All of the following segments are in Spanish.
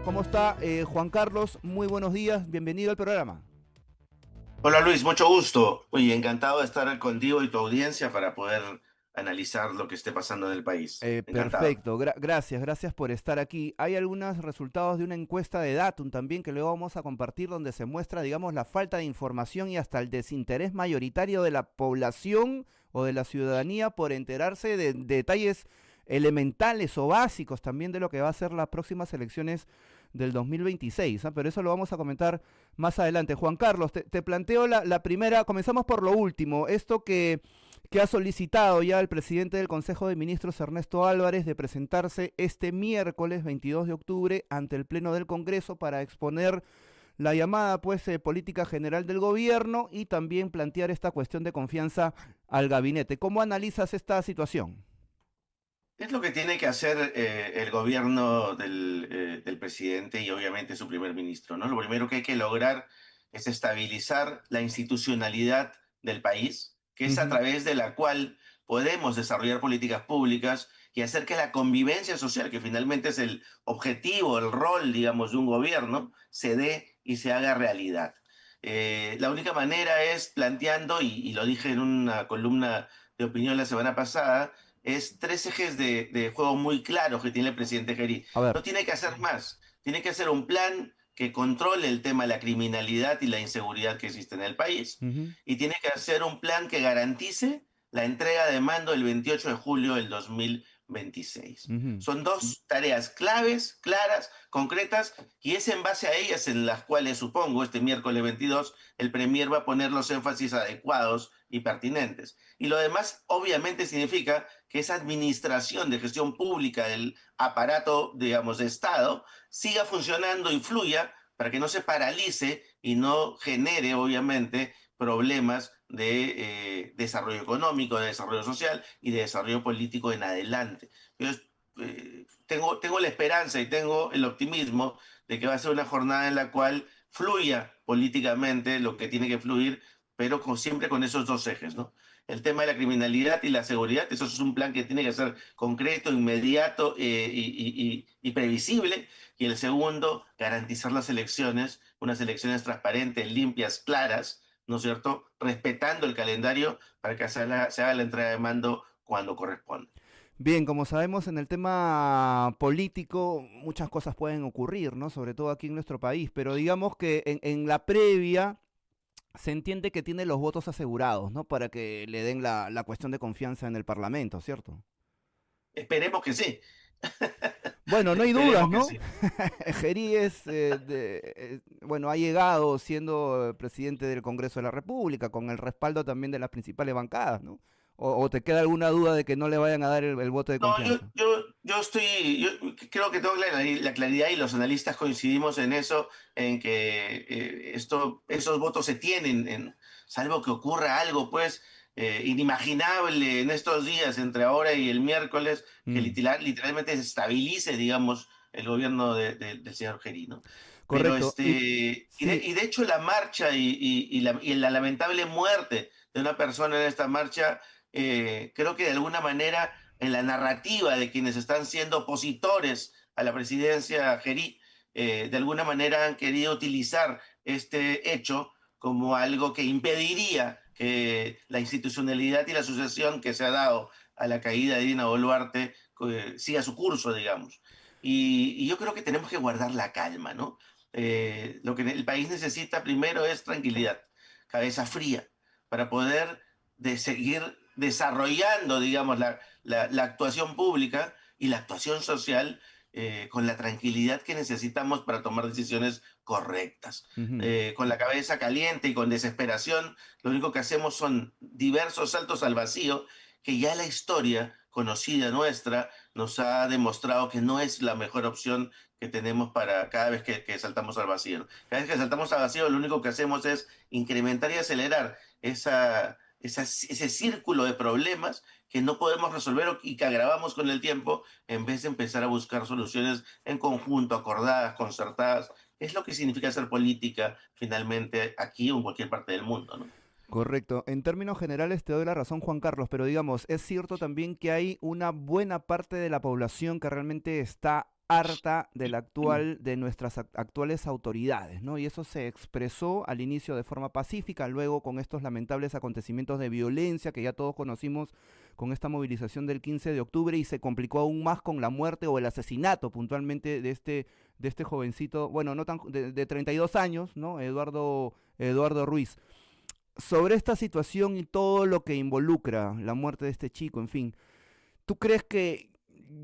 ¿Cómo está Juan Carlos? Muy buenos días, bienvenido al programa. Hola Luis, mucho gusto. Oye, encantado de estar contigo y tu audiencia para poder analizar lo que esté pasando en el país. Encantado. Perfecto, gracias por estar aquí. Hay algunos resultados de una encuesta de Datum también que luego vamos a compartir donde se muestra, digamos, la falta de información y hasta el desinterés mayoritario de la población o de la ciudadanía por enterarse de detalles elementales o básicos también de lo que va a ser las próximas elecciones del 2026, ¿ah? Pero eso lo vamos a comentar más adelante. Juan Carlos, te planteo la primera, comenzamos por lo último, esto que ha solicitado ya el presidente del Consejo de Ministros, Ernesto Álvarez, de presentarse este miércoles 22 de octubre ante el Pleno del Congreso para exponer la llamada política general del gobierno y también plantear esta cuestión de confianza al gabinete. ¿Cómo analizas esta situación? ¿Qué es lo que tiene que hacer el gobierno del presidente y obviamente su primer ministro, ¿no? Lo primero que hay que lograr es estabilizar la institucionalidad del país, que es a Ujú. través de la cual podemos desarrollar políticas públicas y hacer que la convivencia social, que finalmente es el objetivo, el rol, digamos, de un gobierno, se dé y se haga realidad. La única manera es planteando, y lo dije en una columna de opinión la semana pasada, es tres ejes de juego muy claros que tiene el presidente Geri. A ver. No tiene que hacer más, tiene que hacer un plan que controle el tema de la criminalidad y la inseguridad que existe en el país, Ujú, y tiene que hacer un plan que garantice la entrega de mando el 28 de julio del 2026. ujú. Son dos tareas claves, claras, concretas, y es en base a ellas en las cuales supongo este miércoles 22 el Premier va a poner los énfasis adecuados y pertinentes. Y lo demás obviamente significa que esa administración de gestión pública del aparato, digamos, de Estado siga funcionando y fluya para que no se paralice y no genere, obviamente, problemas de desarrollo económico, de desarrollo social y de desarrollo político en adelante. Yo tengo la esperanza y tengo el optimismo de que va a ser una jornada en la cual fluya políticamente lo que tiene que fluir, pero siempre con esos dos ejes, ¿no? El tema de la criminalidad y la seguridad, eso es un plan que tiene que ser concreto, inmediato y previsible. Y el segundo, garantizar las elecciones, unas elecciones transparentes, limpias, claras, ¿no es cierto? Respetando el calendario para que se haga la entrega de mando cuando corresponde. Bien, como sabemos, en el tema político muchas cosas pueden ocurrir, ¿no? Sobre todo aquí en nuestro país, pero digamos que en la previa se entiende que tiene los votos asegurados, ¿no? Para que le den la cuestión de confianza en el Parlamento, ¿cierto? Esperemos que sí. Bueno, no hay dudas, Esperemos que ¿no? sí. Gerí bueno, ha llegado siendo presidente del Congreso de la República, con el respaldo también de las principales bancadas, ¿no? O te queda alguna duda de que no le vayan a dar el voto de No, confianza? yo creo que tengo la claridad y los analistas coincidimos en eso, en que esos votos se tienen, salvo que ocurra algo, pues, inimaginable en estos días, entre ahora y el miércoles, que Mm, literalmente se estabilice, digamos, el gobierno del señor Geri, ¿no? Pero correcto. Y sí, y de hecho la marcha y la lamentable muerte de una persona en esta marcha, creo que de alguna manera en la narrativa de quienes están siendo opositores a la presidencia Geri, de alguna manera han querido utilizar este hecho como algo que impediría que la institucionalidad y la sucesión que se ha dado a la caída de Dina Boluarte siga su curso, digamos. Y yo creo que tenemos que guardar la calma, ¿no? Lo que el país necesita primero es tranquilidad, cabeza fría, para poder seguir desarrollando, digamos, la actuación pública y la actuación social con la tranquilidad que necesitamos para tomar decisiones correctas. ujú. Con la cabeza caliente y con desesperación, lo único que hacemos son diversos saltos al vacío que ya la historia conocida nuestra nos ha demostrado que no es la mejor opción que tenemos para cada vez que saltamos al vacío. Cada vez que saltamos al vacío, lo único que hacemos es incrementar y acelerar ese círculo de problemas que no podemos resolver y que agravamos con el tiempo en vez de empezar a buscar soluciones en conjunto, acordadas, concertadas. Es lo que significa hacer política finalmente aquí o en cualquier parte del mundo, ¿no? Correcto. En términos generales te doy la razón, Juan Carlos, pero digamos, es cierto también que hay una buena parte de la población que realmente está harta de nuestras actuales autoridades, ¿no? Y eso se expresó al inicio de forma pacífica, luego con estos lamentables acontecimientos de violencia que ya todos conocimos con esta movilización del 15 de octubre y se complicó aún más con la muerte o el asesinato puntualmente de este jovencito, bueno, no tan de 32 años, ¿no? Eduardo Ruiz. Sobre esta situación y todo lo que involucra la muerte de este chico, en fin, ¿tú crees que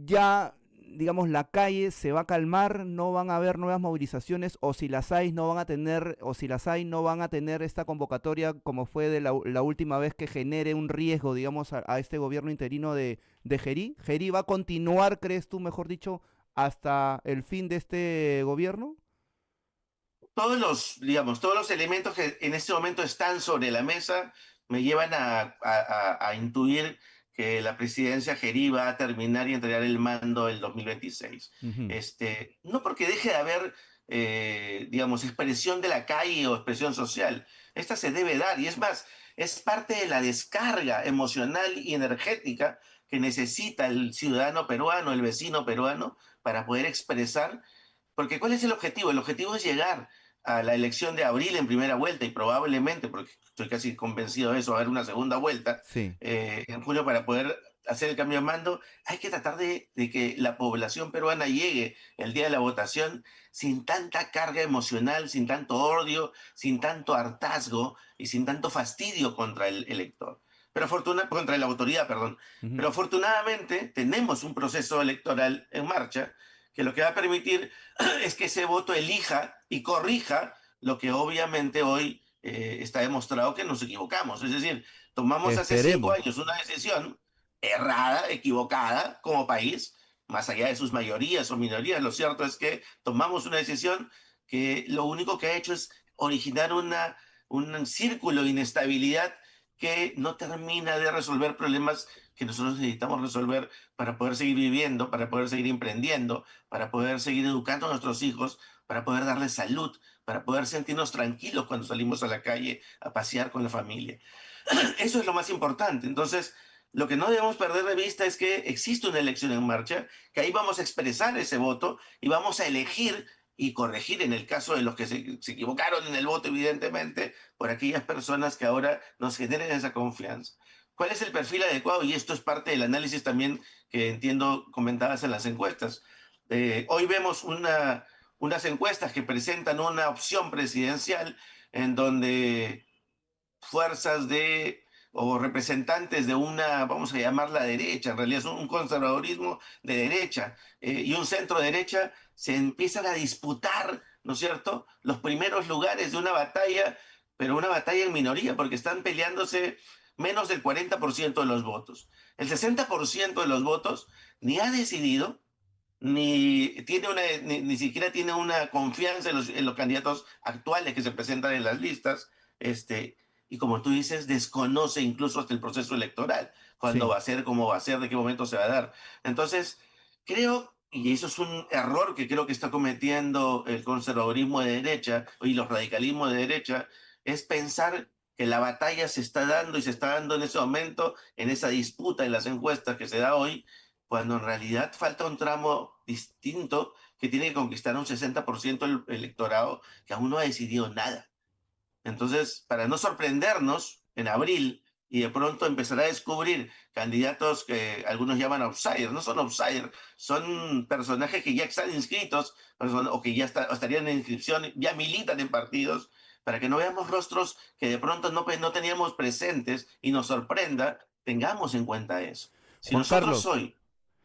ya, digamos, la calle se va a calmar, no van a haber nuevas movilizaciones, o si las hay no van a tener, o si las hay no van a tener esta convocatoria como fue de la última vez que genere un riesgo, digamos, a este gobierno interino de Gerí? ¿Gerí va a continuar, crees tú, mejor dicho, hasta el fin de este gobierno? Todos los elementos que en este momento están sobre la mesa me llevan a intuir que la presidencia Gerí va a terminar y entregar el mando el 2026. Ujú. No porque deje de haber, digamos, expresión de la calle o expresión social. Esta se debe dar y es más, es parte de la descarga emocional y energética que necesita el ciudadano peruano, el vecino peruano, para poder expresar porque ¿cuál es el objetivo? El objetivo es llegar a la elección de abril en primera vuelta y probablemente, porque estoy casi convencido de eso, va a haber una segunda vuelta Sí, en julio para poder hacer el cambio de mando. Hay que tratar de que la población peruana llegue el día de la votación sin tanta carga emocional, sin tanto odio, sin tanto hartazgo y sin tanto fastidio contra el elector. Contra la autoridad, perdón. ujú. Pero afortunadamente tenemos un proceso electoral en marcha que lo que va a permitir es que ese voto elija y corrija lo que obviamente hoy está demostrado que nos equivocamos. Es decir, tomamos hace cinco Esperemos. años una decisión errada, equivocada como país, más allá de sus mayorías o minorías. Lo cierto es que tomamos una decisión que lo único que ha hecho es originar un círculo de inestabilidad que no termina de resolver problemas que nosotros necesitamos resolver para poder seguir viviendo, para poder seguir emprendiendo, para poder seguir educando a nuestros hijos, para poder darles salud, para poder sentirnos tranquilos cuando salimos a la calle a pasear con la familia. Eso es lo más importante. Entonces, lo que no debemos perder de vista es que existe una elección en marcha, que ahí vamos a expresar ese voto y vamos a elegir y corregir en el caso de los que se equivocaron en el voto, evidentemente, por aquellas personas que ahora nos generen esa confianza. ¿Cuál es el perfil adecuado? Y esto es parte del análisis también que entiendo comentadas en las encuestas. Hoy vemos unas encuestas que presentan una opción presidencial en donde fuerzas de o representantes de una, vamos a llamarla derecha, en realidad es un conservadurismo de derecha y un centro derecha, se empiezan a disputar, ¿no es cierto?, los primeros lugares de una batalla, pero una batalla en minoría, porque están peleándose menos del 40% de los votos. El 60% de los votos ni ha decidido, ni siquiera tiene una confianza en los candidatos actuales que se presentan en las listas, y como tú dices, desconoce incluso hasta el proceso electoral, cuándo Sí. va a ser, cómo va a ser, de qué momento se va a dar. Entonces, creo, y eso es un error que creo que está cometiendo el conservadurismo de derecha y los radicalismos de derecha, es pensar que la batalla se está dando y se está dando en ese momento, en esa disputa en las encuestas que se da hoy, cuando en realidad falta un tramo distinto que tiene que conquistar un 60% del electorado que aún no ha decidido nada. Entonces, para no sorprendernos en abril y de pronto empezar a descubrir candidatos que algunos llaman outsiders, no son outsiders, son personajes que ya están inscritos o que o estarían en inscripción, ya militan en partidos, para que no veamos rostros que de pronto no teníamos presentes y nos sorprenda, tengamos en cuenta eso. Si Juan nosotros Carlos, hoy,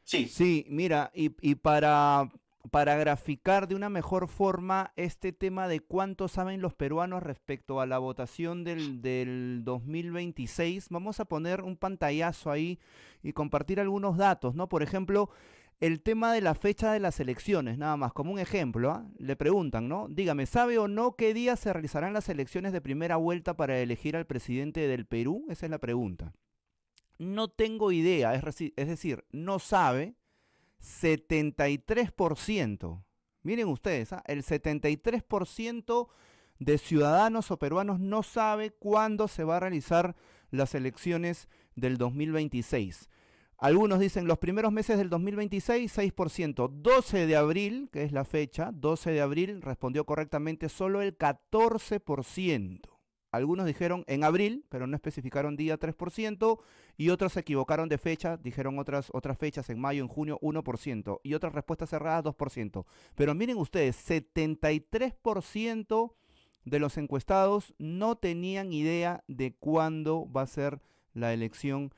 sí, sí, mira, y para graficar de una mejor forma este tema de cuánto saben los peruanos respecto a la votación del 2026, vamos a poner un pantallazo ahí y compartir algunos datos, ¿no? Por ejemplo, el tema de la fecha de las elecciones, nada más, como un ejemplo, ¿ah? Le preguntan, ¿no? Dígame, ¿sabe o no qué día se realizarán las elecciones de primera vuelta para elegir al presidente del Perú? Esa es la pregunta. No tengo idea, es decir, no sabe 73%. Miren ustedes, ¿ah? El 73% de ciudadanos o peruanos no sabe cuándo se va a realizar las elecciones del 2026. Algunos dicen los primeros meses del 2026, 6%. 12 de abril, que es la fecha, 12 de abril respondió correctamente solo el 14%. Algunos dijeron en abril, pero no especificaron día, 3%, y otros se equivocaron de fecha, dijeron otras fechas en mayo, en junio, 1%, y otras respuestas cerradas, 2%. Pero miren ustedes, 73% de los encuestados no tenían idea de cuándo va a ser la elección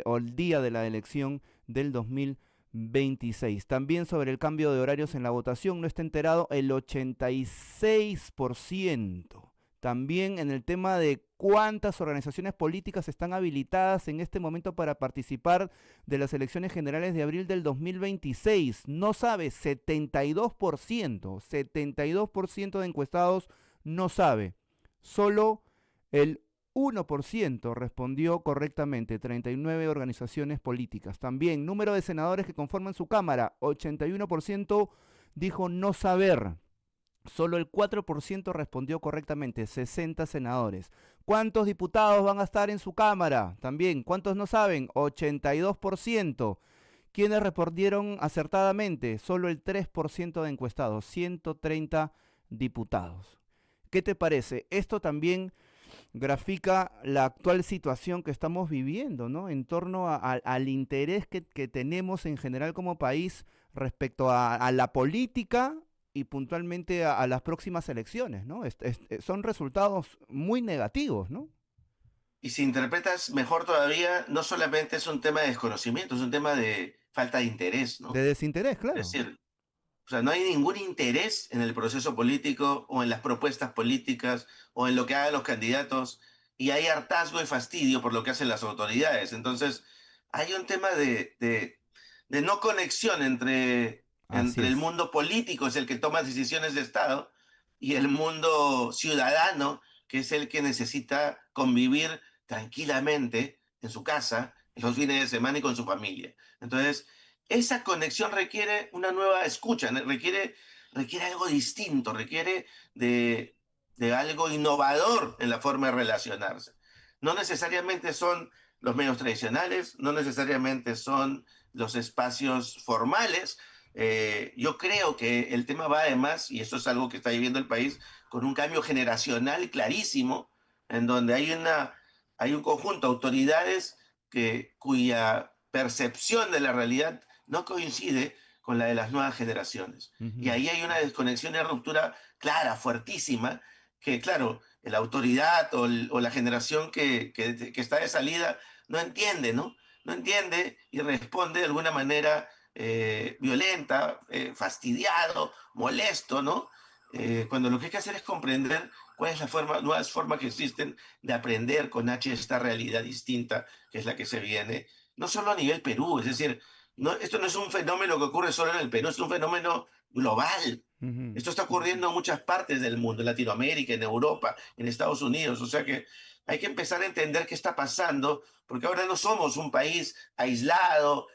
o el día de la elección del 2026. También sobre el cambio de horarios en la votación no está enterado el 86%. También en el tema de cuántas organizaciones políticas están habilitadas en este momento para participar de las elecciones generales de abril del 2026. No sabe, 72%. 72% de encuestados no sabe. Solo el 1% respondió correctamente, 39 organizaciones políticas. También número de senadores que conforman su Cámara, 81% dijo no saber. Solo el 4% respondió correctamente, 60 senadores. ¿Cuántos diputados van a estar en su Cámara? También, ¿cuántos no saben? 82%. ¿Quiénes respondieron acertadamente? Solo el 3% de encuestados, 130 diputados. ¿Qué te parece? Esto también grafica la actual situación que estamos viviendo, ¿no? En torno al interés que tenemos en general como país respecto a la política y puntualmente a las próximas elecciones, ¿no? Son resultados muy negativos, ¿no? Y si interpretas mejor todavía, no solamente es un tema de desconocimiento, es un tema de falta de interés, De ¿no? desinterés, Es claro. decir, o sea, no hay ningún interés en el proceso político o en las propuestas políticas o en lo que hagan los candidatos y hay hartazgo y fastidio por lo que hacen las autoridades. Entonces, hay un tema de no conexión Así entre el es. mundo político, es el que toma decisiones de Estado, y el mundo ciudadano, que es el que necesita convivir tranquilamente en su casa, en los fines de semana y con su familia. Entonces, esa conexión requiere una nueva escucha, requiere algo distinto, requiere de algo innovador en la forma de relacionarse. No necesariamente son los medios tradicionales, no necesariamente son los espacios formales. Yo creo que el tema va además, y eso es algo que está viviendo el país, con un cambio generacional clarísimo, en donde hay un conjunto de autoridades cuya percepción de la realidad no coincide con la de las nuevas generaciones. Y Ujú. ahí hay una desconexión y ruptura clara, fuertísima, que claro, la autoridad o la generación que está de salida no entiende, ¿no? No entiende y responde de alguna manera violenta, fastidiado, molesto, ¿no? Cuando lo que hay que hacer es comprender cuál es la nuevas formas que existen de aprender con H esta realidad distinta que es la que se viene, no solo a nivel Perú, es decir, esto no es un fenómeno que ocurre solo en el Perú, es un fenómeno global. Ujú. Esto está ocurriendo en muchas partes del mundo, en Latinoamérica, en Europa, en Estados Unidos. O sea que hay que empezar a entender qué está pasando, porque ahora no somos un país aislado,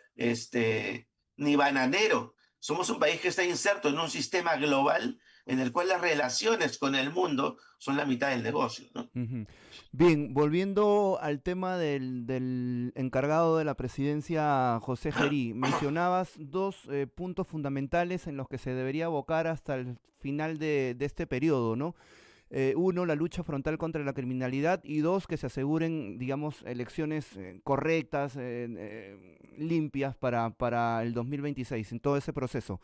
ni bananero. Somos un país que está inserto en un sistema global en el cual las relaciones con el mundo son la mitad del negocio, ¿no? Ujú. Bien, volviendo al tema del encargado de la presidencia, José Gerí, mencionabas dos puntos fundamentales en los que se debería abocar hasta el final de este periodo, ¿no? Uno, la lucha frontal contra la criminalidad y dos, que se aseguren, digamos, elecciones correctas, limpias para el 2026, en todo ese proceso.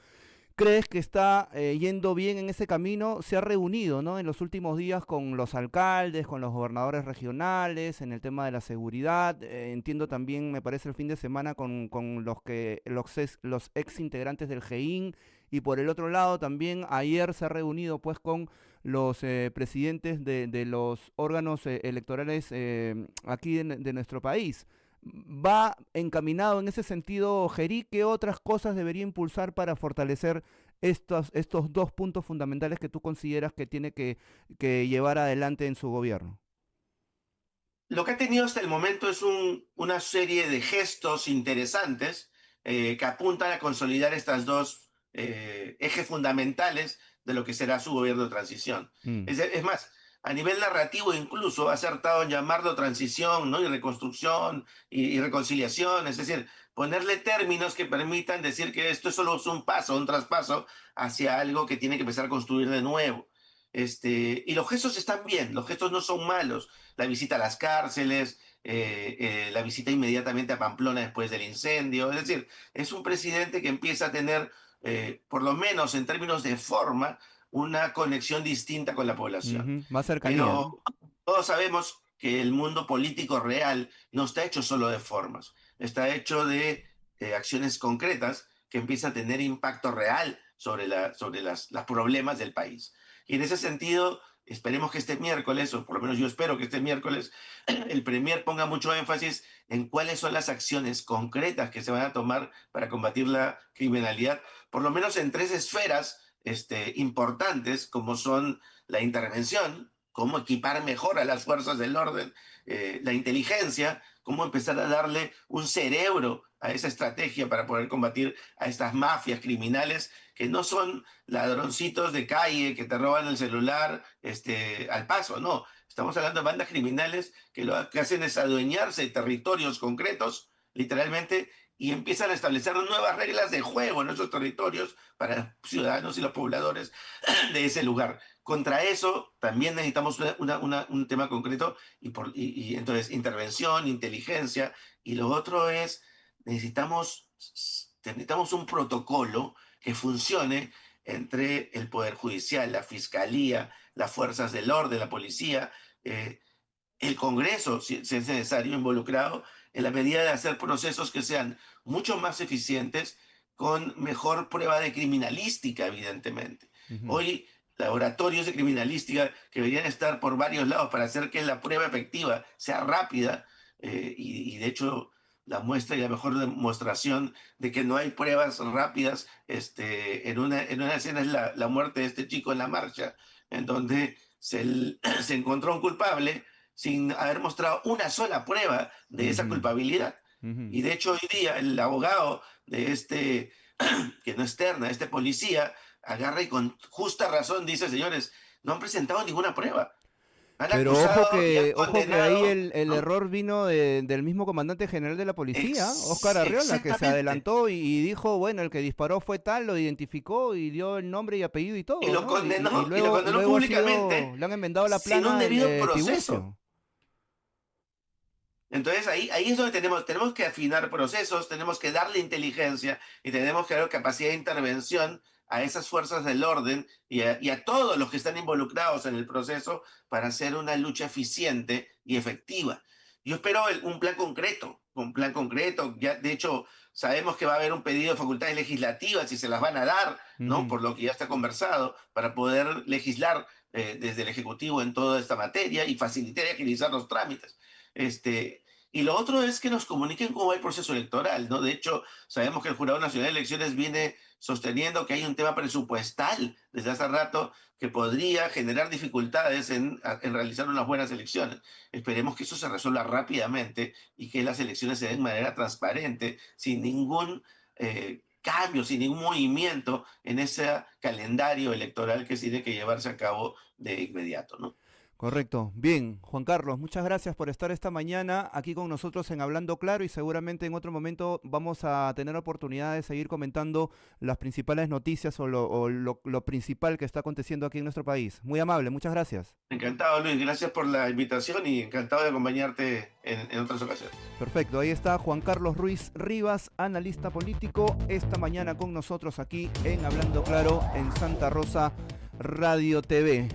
¿Crees que está yendo bien en ese camino? Se ha reunido, ¿no? En los últimos días con los alcaldes, con los gobernadores regionales, en el tema de la seguridad. Entiendo también, me parece, el fin de semana con los ex integrantes del GEIN. Y por el otro lado, también ayer se ha reunido pues con los presidentes de los órganos electorales aquí de nuestro país. ¿Va encaminado en ese sentido, Gerí? ¿Qué otras cosas debería impulsar para fortalecer estos dos puntos fundamentales que tú consideras que tiene que llevar adelante en su gobierno? Lo que ha tenido hasta el momento es una serie de gestos interesantes que apuntan a consolidar estas dos ejes fundamentales de lo que será su gobierno de transición. Mm. Es más, a nivel narrativo incluso ha acertado en llamarlo transición, ¿no? Y reconstrucción y reconciliación, es decir, ponerle términos que permitan decir que esto solo es un paso, un traspaso hacia algo que tiene que empezar a construir de nuevo. Y los gestos están bien, los gestos no son malos. La visita a las cárceles, la visita inmediatamente a Pamplona después del incendio, es decir, es un presidente que empieza a tener, por lo menos en términos de forma, una conexión distinta con la población. Ujú, más cercanía, Pero ¿no? todos sabemos que el mundo político real no está hecho solo de formas, está hecho de acciones concretas que empiezan a tener impacto real sobre los problemas del país. Y en ese sentido, esperemos que este miércoles, o por lo menos yo espero que este miércoles, el Premier ponga mucho énfasis en cuáles son las acciones concretas que se van a tomar para combatir la criminalidad, por lo menos en tres esferas importantes, como son la intervención, cómo equipar mejor a las fuerzas del orden, la inteligencia, cómo empezar a darle un cerebro a esa estrategia para poder combatir a estas mafias criminales que no son ladroncitos de calle que te roban el celular al paso, no. Estamos hablando de bandas criminales que lo que hacen es adueñarse de territorios concretos, literalmente, y empiezan a establecer nuevas reglas de juego en esos territorios para los ciudadanos y los pobladores de ese lugar. Contra eso también necesitamos un tema concreto y entonces intervención, inteligencia, y lo otro es necesitamos un protocolo que funcione entre el Poder Judicial, la Fiscalía, las fuerzas del orden, la policía, eh, el Congreso, si es necesario, involucrado en la medida de hacer procesos que sean mucho más eficientes, con mejor prueba de criminalística, evidentemente. Ujú. Hoy, laboratorios de criminalística que deberían estar por varios lados para hacer que la prueba efectiva sea rápida, y de hecho la muestra y la mejor demostración de que no hay pruebas rápidas en una escena es la muerte de este chico en la marcha, en donde se encontró un culpable sin haber mostrado una sola prueba de esa Ujú, culpabilidad. ujú. Y de hecho hoy día el abogado de que no es terna, este policía, agarra y con justa razón dice, señores, no han presentado ninguna prueba. Han Pero acusado y han ojo que ahí condenado, el ¿no? error vino del mismo comandante general de la policía, Óscar Arriola, que se Exactamente. adelantó y dijo, bueno, el que disparó fue tal, lo identificó y dio el nombre y apellido y Y todo, lo ¿no? Y condenó, y lo luego, condenó luego ha públicamente sido, le han enmendado la sin un plana debido proceso. Tiburcio. Entonces ahí es donde tenemos que afinar procesos, tenemos que darle inteligencia y tenemos que dar capacidad de intervención a esas fuerzas del orden y a todos los que están involucrados en el proceso para hacer una lucha eficiente y efectiva. Yo espero un plan concreto. Ya, de hecho, sabemos que va a haber un pedido de facultades legislativas y se las van a dar, ¿no? Ujú. Por lo que ya está conversado, para poder legislar desde el Ejecutivo en toda esta materia y facilitar y agilizar los trámites. Y lo otro es que nos comuniquen cómo va el proceso electoral, ¿no? De hecho, sabemos que el Jurado Nacional de Elecciones viene sosteniendo que hay un tema presupuestal desde hace rato que podría generar dificultades en realizar unas buenas elecciones. Esperemos que eso se resuelva rápidamente y que las elecciones se den de manera transparente, sin ningún cambio, sin ningún movimiento en ese calendario electoral que tiene que llevarse a cabo de inmediato, ¿no? Correcto. Bien, Juan Carlos, muchas gracias por estar esta mañana aquí con nosotros en Hablando Claro y seguramente en otro momento vamos a tener oportunidad de seguir comentando las principales noticias o lo principal que está aconteciendo aquí en nuestro país. Muy amable, muchas gracias. Encantado, Luis. Gracias por la invitación y encantado de acompañarte en otras ocasiones. Perfecto, ahí está Juan Carlos Ruiz Rivas, analista político, esta mañana con nosotros aquí en Hablando Claro en Santa Rosa Radio TV.